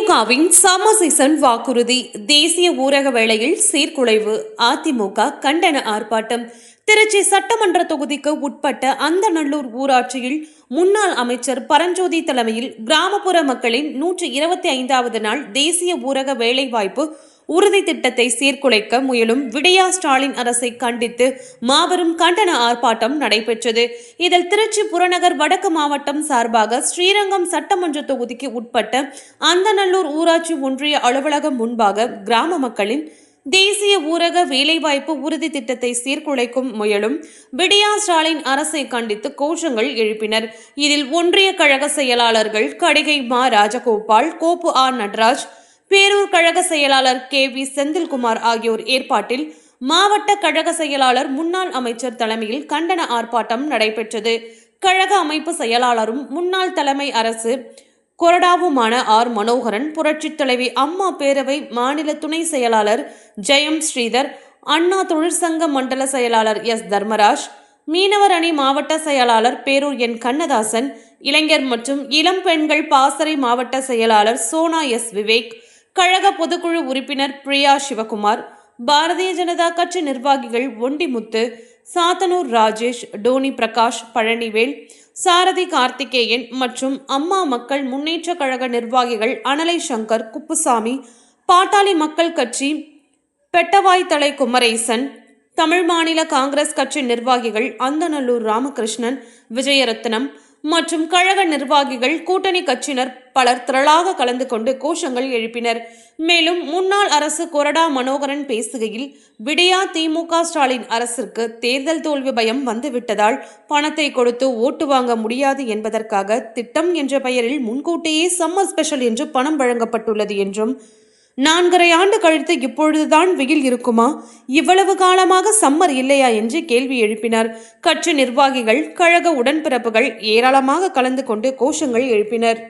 திமுகவின் summer season வாக்குறுதி. தேசிய ஊரக வேளையில் சீர்குலைவு. அதிமுக கண்டன ஆர்ப்பாட்டம். திருச்சி சட்டமன்ற தொகுதிக்கு உட்பட்ட அந்தநல்லூர் ஊராட்சியில் முன்னாள் அமைச்சர் பரஞ்சோதி தலைமையில் கிராமப்புற மக்களின் 125வது நாள் தேசிய ஊரக வேலைவாய்ப்பு உறுதி திட்டத்தை சீர்குலைக்க முயலும் விடியா ஸ்டாலின் அரசை கண்டித்து மாபெரும் கண்டன ஆர்ப்பாட்டம் நடைபெற்றது. இதில் திருச்சி புறநகர் வடக்கு மாவட்டம் சார்பாக ஸ்ரீரங்கம் சட்டமன்ற தொகுதிக்கு உட்பட்ட அந்தநல்லூர் ஊராட்சி ஒன்றிய அலுவலகம் முன்பாக கிராம மக்களின் தேசிய ஊரக வேலைவாய்ப்பு உறுதி திட்டத்தை சீர்குலைக்கும் முயலும் விடியா ஸ்டாலின் அரசை கண்டித்து கோஷங்கள் எழுப்பினர். இதில் ஒன்றிய கழக செயலாளர்கள் கடிகை மா ராஜகோபால், கோப்பு ஆர் நடராஜ், பேரூர் கழக செயலாளர் KV செந்தில்குமார் ஆகியோர் ஏற்பாட்டில் மாவட்ட கழக செயலாளர் முன்னாள் அமைச்சர் தலைமையில் கண்டன ஆர்ப்பாட்டம் நடைபெற்றது. கழக அமைப்பு செயலாளரும் முன்னாள் தலைமை அரசு கொறடாவுமான ஆர் மனோகரன், புரட்சித் தலைவி அம்மா பேரவை மாநில துணை செயலாளர் ஜெயம் ஸ்ரீதர், அண்ணா தொழிற்சங்க மண்டல செயலாளர் S தர்மராஜ், மீனவர் அணி மாவட்ட செயலாளர் பேரூர் N கண்ணதாசன், இளைஞர் மற்றும் இளம் பெண்கள் பாசறை மாவட்ட செயலாளர் சோனா S விவேக், கழக பொதுக்குழு உறுப்பினர் பிரியா சிவகுமார், பாரதிய ஜனதா கட்சி நிர்வாகிகள் ஒண்டிமுத்து, சாத்தனூர் ராஜேஷ், டோனி பிரகாஷ், பழனிவேல், சாரதி கார்த்திகேயன் மற்றும் அம்மா மக்கள் முன்னேற்ற கழக நிர்வாகிகள் அனலை சங்கர், குப்புசாமி, பாட்டாளி மக்கள் கட்சி பெட்டவாய்த்தலை குமரேசன், தமிழ் மாநில காங்கிரஸ் கட்சி நிர்வாகிகள் அந்தநல்லூர் ராமகிருஷ்ணன், விஜயரத்னம் மற்றும் கழக நிர்வாகிகள், கூட்டணி கட்சியினர் பலர் திரளாக கலந்து கொண்டு கோஷங்கள் எழுப்பினர். மேலும் முன்னாள் அரசு கொறடா மனோகரன் பேசுகையில், விடியா திமுக ஸ்டாலின் அரசிற்கு தேர்தல் தோல்வி பயம் வந்துவிட்டதால் பணத்தை கொடுத்து ஓட்டு வாங்க முடியாது என்பதற்காக திட்டம் என்ற பெயரில் முன்கூட்டியே சம்மர் ஸ்பெஷல் என்று பணம் வழங்கப்பட்டுள்ளது என்றும், 4½ ஆண்டு கழித்து இப்பொழுதுதான் வெயில் இருக்குமா, இவ்வளவு காலமாக சம்மர் இல்லையா என்று கேள்வி எழுப்பினார். கட்சி நிர்வாகிகள், கழக உடன்பிறப்புகள் ஏராளமாக கலந்து கொண்டு கோஷங்கள் எழுப்பினர்.